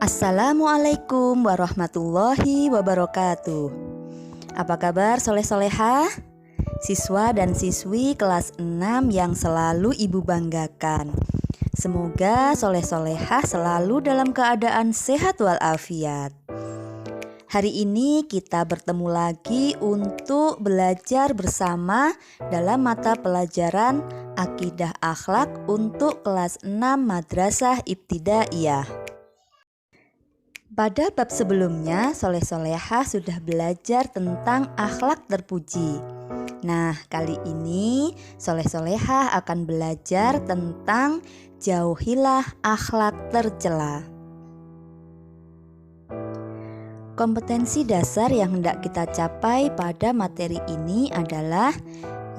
Assalamualaikum warahmatullahi wabarakatuh. Apa kabar soleh-solehah? Siswa dan siswi kelas 6 yang selalu ibu banggakan. Semoga soleh-solehah selalu dalam keadaan sehat walafiat. Hari ini kita bertemu lagi untuk belajar bersama dalam mata pelajaran Akidah Akhlak untuk kelas 6 Madrasah Ibtidaiyah. Pada bab sebelumnya, soleh-solehah sudah belajar tentang akhlak terpuji. Nah, kali ini soleh-solehah akan belajar tentang jauhilah akhlak tercela. Kompetensi dasar yang hendak kita capai pada materi ini adalah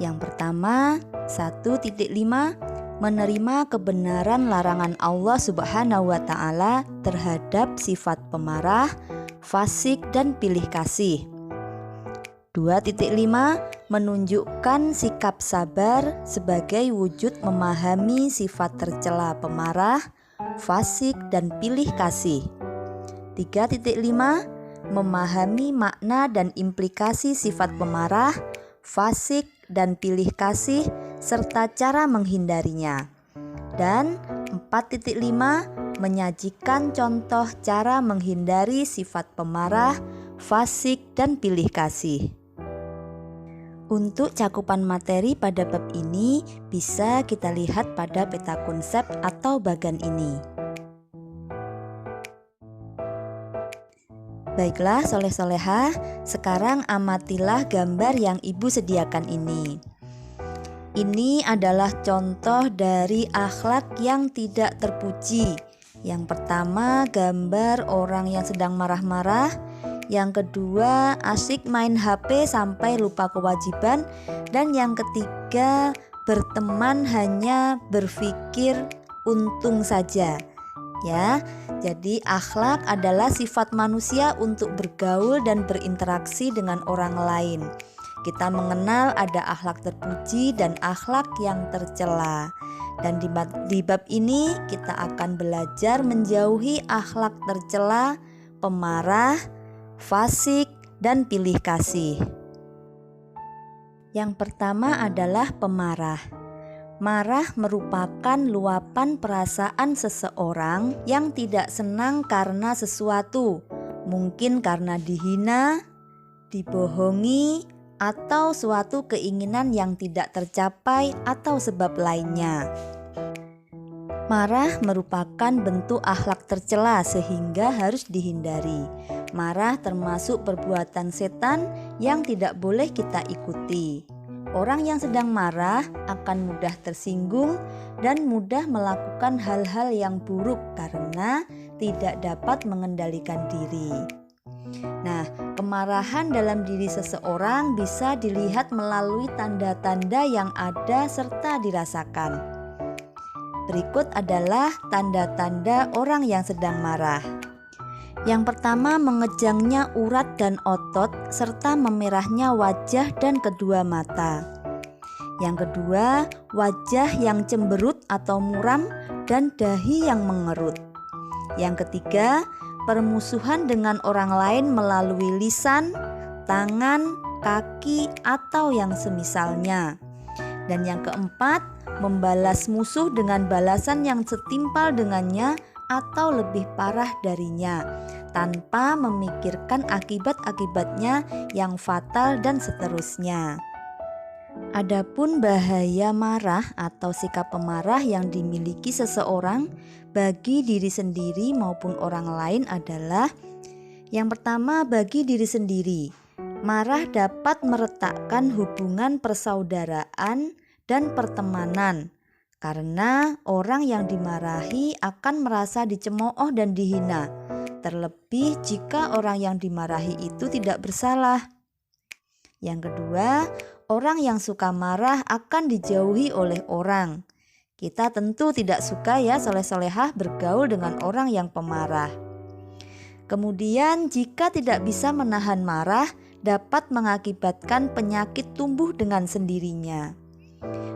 yang pertama, 1.5, menerima kebenaran larangan Allah Subhanahu wa Ta'ala terhadap sifat pemarah, fasik, dan pilih kasih. 2.5, menunjukkan sikap sabar sebagai wujud memahami sifat tercela pemarah, fasik, dan pilih kasih. 3.5, memahami makna dan implikasi sifat pemarah, fasik, dan pilih kasih serta cara menghindarinya. Dan 4.5, menyajikan contoh cara menghindari sifat pemarah, fasik, dan pilih kasih. Untuk cakupan materi pada bab ini bisa kita lihat pada peta konsep atau bagan ini. Baiklah soleh-solehah, sekarang amatilah gambar yang ibu sediakan ini. Ini adalah contoh dari akhlak yang tidak terpuji. Yang pertama, gambar orang yang sedang marah-marah. Yang kedua, asyik main HP sampai lupa kewajiban. Dan yang ketiga, berteman hanya berpikir untung saja. Ya, jadi akhlak adalah sifat manusia untuk bergaul dan berinteraksi dengan orang lain. Kita mengenal ada akhlak terpuji dan akhlak yang tercela. Dan di bab ini kita akan belajar menjauhi akhlak tercela, pemarah, fasik, dan pilih kasih. Yang pertama adalah pemarah. Marah merupakan luapan perasaan seseorang yang tidak senang karena sesuatu, mungkin karena dihina, dibohongi, atau suatu keinginan yang tidak tercapai atau sebab lainnya. Marah merupakan bentuk akhlak tercela sehingga harus dihindari. Marah termasuk perbuatan setan yang tidak boleh kita ikuti. Orang yang sedang marah akan mudah tersinggung dan mudah melakukan hal-hal yang buruk karena tidak dapat mengendalikan diri. Nah, kemarahan dalam diri seseorang bisa dilihat melalui tanda-tanda yang ada serta dirasakan. Berikut adalah tanda-tanda orang yang sedang marah. Yang pertama, mengejangnya urat dan otot serta memerahnya wajah dan kedua mata. Yang kedua, wajah yang cemberut atau muram dan dahi yang mengerut. Yang ketiga, permusuhan dengan orang lain melalui lisan, tangan, kaki, atau yang semisalnya. Dan yang keempat, membalas musuh dengan balasan yang setimpal dengannya atau lebih parah darinya, tanpa memikirkan akibat-akibatnya yang fatal dan seterusnya. Adapun bahaya marah atau sikap pemarah yang dimiliki seseorang bagi diri sendiri maupun orang lain adalah: yang pertama, bagi diri sendiri, marah dapat meretakkan hubungan persaudaraan dan pertemanan, karena orang yang dimarahi akan merasa dicemooh dan dihina, terlebih jika orang yang dimarahi itu tidak bersalah. Yang kedua, orang yang suka marah akan dijauhi oleh orang. Kita tentu tidak suka ya soleh-solehah bergaul dengan orang yang pemarah. Kemudian jika tidak bisa menahan marah, dapat mengakibatkan penyakit tumbuh dengan sendirinya.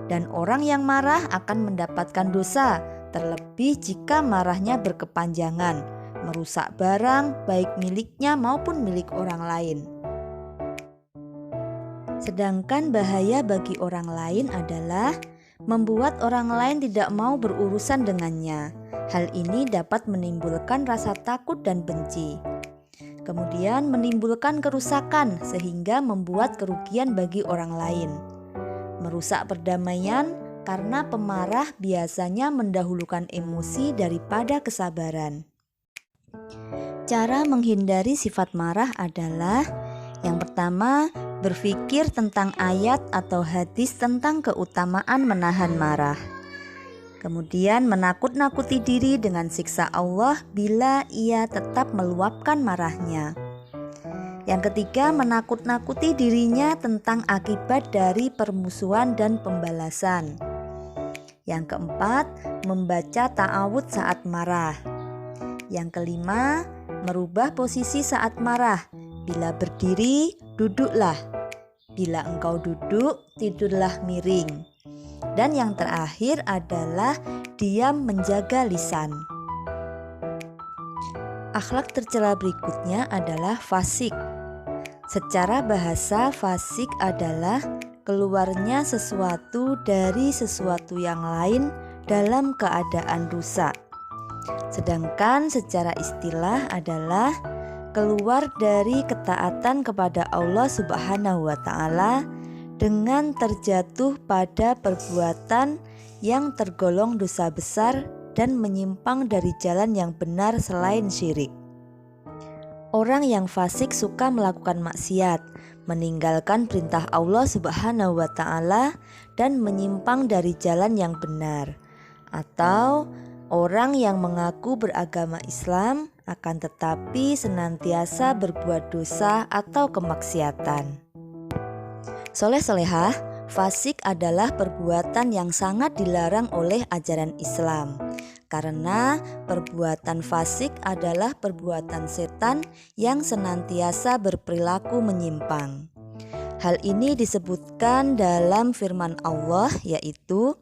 Dan orang yang marah akan mendapatkan dosa, terlebih jika marahnya berkepanjangan, merusak barang baik miliknya maupun milik orang lain. Sedangkan bahaya bagi orang lain adalah membuat orang lain tidak mau berurusan dengannya. Hal ini dapat menimbulkan rasa takut dan benci. Kemudian menimbulkan kerusakan sehingga membuat kerugian bagi orang lain. Merusak perdamaian karena pemarah biasanya mendahulukan emosi daripada kesabaran. Cara menghindari sifat marah adalah yang pertama, berpikir tentang ayat atau hadis tentang keutamaan menahan marah. Kemudian menakut-nakuti diri dengan siksa Allah bila ia tetap meluapkan marahnya. Yang ketiga, menakut-nakuti dirinya tentang akibat dari permusuhan dan pembalasan. Yang keempat, membaca ta'awudz saat marah. Yang kelima, merubah posisi saat marah. Bila berdiri, duduklah. Bila engkau duduk, tidurlah miring. Dan yang terakhir adalah diam menjaga lisan. Akhlak tercela berikutnya adalah fasik. Secara bahasa, fasik adalah keluarnya sesuatu dari sesuatu yang lain dalam keadaan rusak. Sedangkan secara istilah adalah keluar dari ketaatan kepada Allah Subhanahu wa Ta'ala dengan terjatuh pada perbuatan yang tergolong dosa besar dan menyimpang dari jalan yang benar selain syirik. Orang yang fasik suka melakukan maksiat, meninggalkan perintah Allah Subhanahu wa Ta'ala dan menyimpang dari jalan yang benar. Atau orang yang mengaku beragama Islam akan tetapi senantiasa berbuat dosa atau kemaksiatan. Soleh-solehah, fasik adalah perbuatan yang sangat dilarang oleh ajaran Islam. Karena perbuatan fasik adalah perbuatan setan yang senantiasa berperilaku menyimpang. Hal ini disebutkan dalam firman Allah, yaitu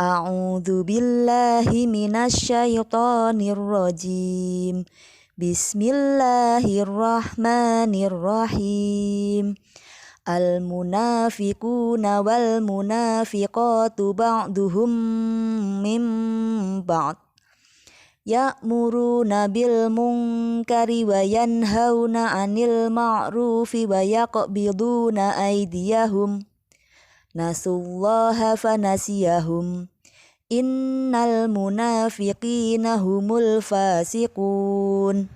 A'udzu billahi minasyaitonir rajim. Bismillahirrahmanirrahim. Al-munafiquna wal munafiqatu ba'duhum min ba'd. Ya'muruna bil munkari wa yanhauna 'anil ma'rufi wa yaqbiduna aydiyahum. Nasullaha fanasiyahum. Innal munafiqina humul fasiqun.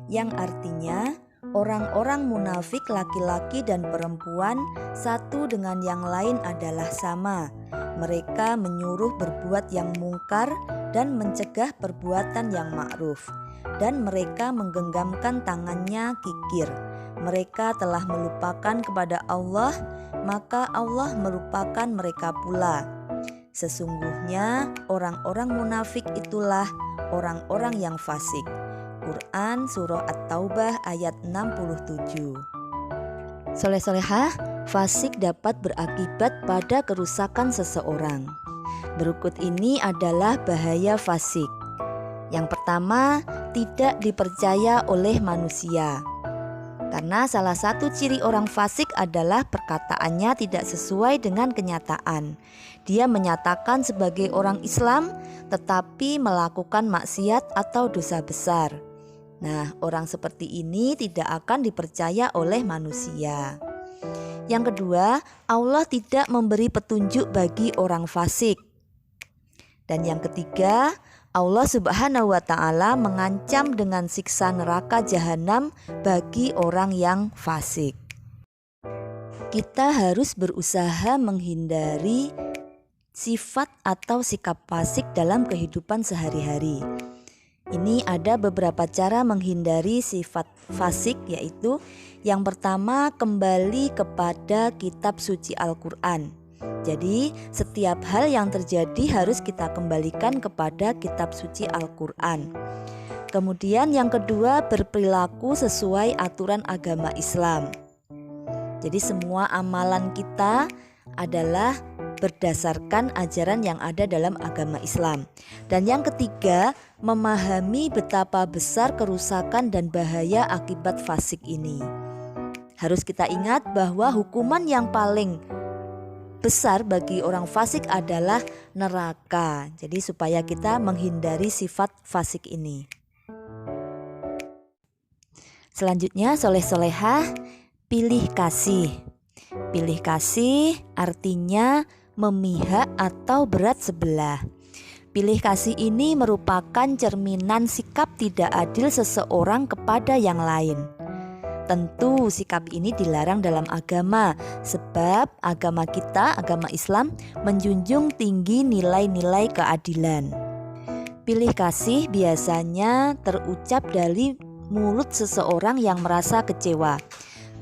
Yang artinya, orang-orang munafik laki-laki dan perempuan satu dengan yang lain adalah sama. Mereka menyuruh berbuat yang mungkar dan mencegah perbuatan yang ma'ruf. Dan mereka menggenggamkan tangannya kikir. Mereka telah melupakan kepada Allah, maka Allah melupakan mereka pula. Sesungguhnya orang-orang munafik itulah orang-orang yang fasik. Quran Surah At-Taubah ayat 67. Soleh-solehah, fasik dapat berakibat pada kerusakan seseorang. Berikut ini adalah bahaya fasik. Yang pertama, tidak dipercaya oleh manusia. Karena salah satu ciri orang fasik adalah perkataannya tidak sesuai dengan kenyataan. Dia menyatakan sebagai orang Islam tetapi melakukan maksiat atau dosa besar. Nah, orang seperti ini tidak akan dipercaya oleh manusia. Yang kedua, Allah tidak memberi petunjuk bagi orang fasik. Dan yang ketiga, Allah Subhanahu wa Ta'ala mengancam dengan siksa neraka jahanam bagi orang yang fasik. Kita harus berusaha menghindari sifat atau sikap fasik dalam kehidupan sehari-hari. Ini ada beberapa cara menghindari sifat fasik, yaitu yang pertama, kembali kepada kitab suci Al-Quran. Jadi setiap hal yang terjadi harus kita kembalikan kepada kitab suci Al-Quran. Kemudian yang kedua, berperilaku sesuai aturan agama Islam. Jadi semua amalan kita adalah berdasarkan ajaran yang ada dalam agama Islam. Dan yang ketiga, memahami betapa besar kerusakan dan bahaya akibat fasik ini. Harus kita ingat bahwa hukuman yang paling besar bagi orang fasik adalah neraka. Jadi supaya kita menghindari sifat fasik ini. Selanjutnya, soleh-solehah, pilih kasih. Pilih kasih artinya memihak atau berat sebelah. Pilih kasih ini merupakan cerminan sikap tidak adil seseorang kepada yang lain. Tentu sikap ini dilarang dalam agama, sebab agama kita, agama Islam, menjunjung tinggi nilai-nilai keadilan. Pilih kasih biasanya terucap dari mulut seseorang yang merasa kecewa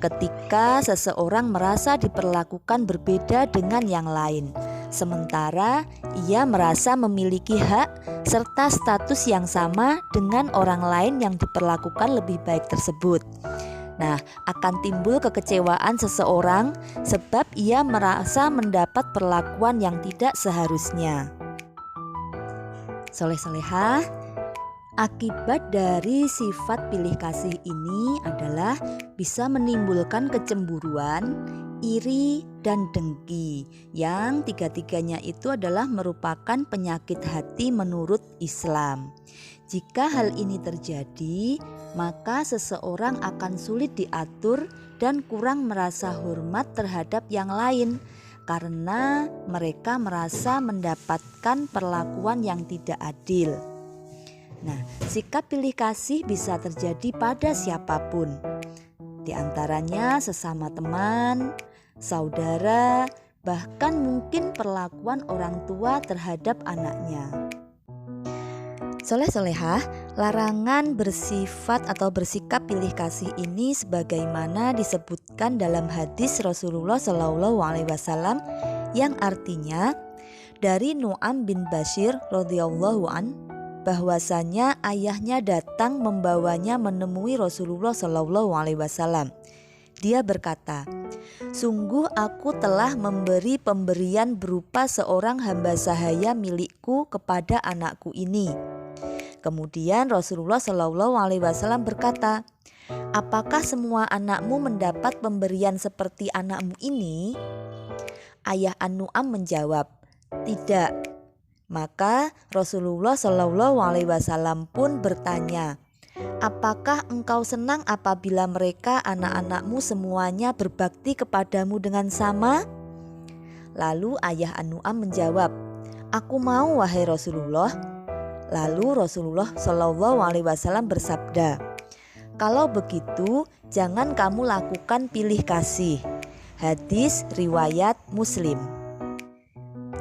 ketika seseorang merasa diperlakukan berbeda dengan yang lain, sementara ia merasa memiliki hak serta status yang sama dengan orang lain yang diperlakukan lebih baik tersebut. Nah, akan timbul kekecewaan seseorang sebab ia merasa mendapat perlakuan yang tidak seharusnya. Soleh-solehah, akibat dari sifat pilih kasih ini adalah bisa menimbulkan kecemburuan, iri, dan dengki, yang tiga-tiganya itu adalah merupakan penyakit hati menurut Islam. Jika hal ini terjadi, maka seseorang akan sulit diatur dan kurang merasa hormat terhadap yang lain karena mereka merasa mendapatkan perlakuan yang tidak adil. Nah, sikap pilih kasih bisa terjadi pada siapapun, di antaranya sesama teman, saudara, bahkan mungkin perlakuan orang tua terhadap anaknya. Soleh-solehah, larangan bersifat atau bersikap pilih kasih ini sebagaimana disebutkan dalam hadis Rasulullah SAW yang artinya dari Nu'am bin Bashir radhiyallahu an, bahwasanya ayahnya datang membawanya menemui Rasulullah SAW. Dia berkata, "Sungguh aku telah memberi pemberian berupa seorang hamba sahaya milikku kepada anakku ini." Kemudian Rasulullah SAW berkata, "Apakah semua anakmu mendapat pemberian seperti anakmu ini?" Ayah An-Nu'am menjawab, "Tidak." Maka Rasulullah SAW pun bertanya, "Apakah engkau senang apabila mereka anak-anakmu semuanya berbakti kepadamu dengan sama?" Lalu ayah An-Nu'am menjawab, "Aku mau, wahai Rasulullah." Lalu Rasulullah SAW bersabda, "Kalau begitu jangan kamu lakukan pilih kasih." Hadis riwayat Muslim.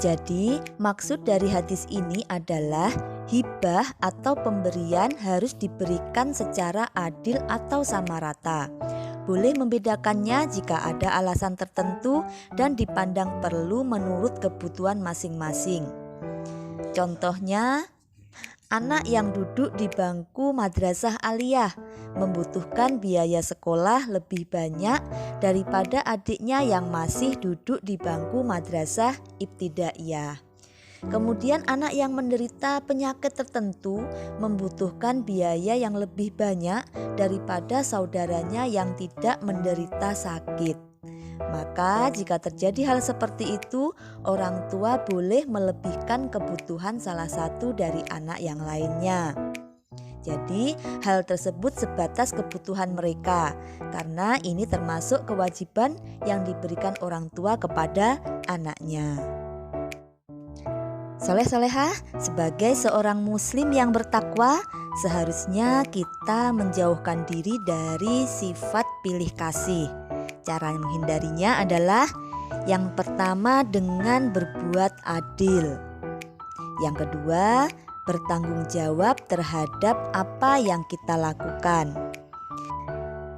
Jadi maksud dari hadis ini adalah hibah atau pemberian harus diberikan secara adil atau sama rata. Boleh membedakannya jika ada alasan tertentu dan dipandang perlu menurut kebutuhan masing-masing. Contohnya, anak yang duduk di bangku madrasah aliyah membutuhkan biaya sekolah lebih banyak daripada adiknya yang masih duduk di bangku madrasah ibtidaiyah. Kemudian anak yang menderita penyakit tertentu membutuhkan biaya yang lebih banyak daripada saudaranya yang tidak menderita sakit. Maka jika terjadi hal seperti itu, orang tua boleh melebihkan kebutuhan salah satu dari anak yang lainnya. Jadi hal tersebut sebatas kebutuhan mereka, karena ini termasuk kewajiban yang diberikan orang tua kepada anaknya. Soleh-solehah, sebagai seorang muslim yang bertakwa, seharusnya kita menjauhkan diri dari sifat pilih kasih. Cara menghindarinya adalah yang pertama dengan berbuat adil. Yang kedua, bertanggung jawab terhadap apa yang kita lakukan.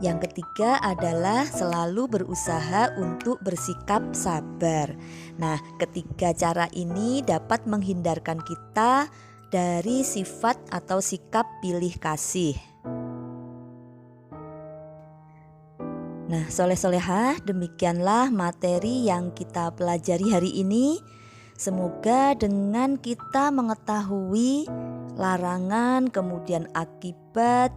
Yang ketiga adalah selalu berusaha untuk bersikap sabar. Nah, ketiga cara ini dapat menghindarkan kita dari sifat atau sikap pilih kasih. Nah, soleh-solehah, demikianlah materi yang kita pelajari hari ini. Semoga dengan kita mengetahui larangan, kemudian akibat,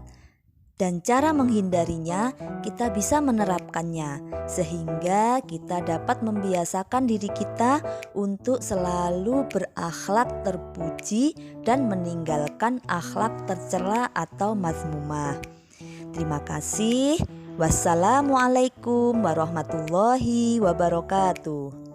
dan cara menghindarinya, kita bisa menerapkannya sehingga kita dapat membiasakan diri kita untuk selalu berakhlak terpuji dan meninggalkan akhlak tercela atau mazmumah. Terima kasih. Wassalamualaikum warahmatullahi wabarakatuh.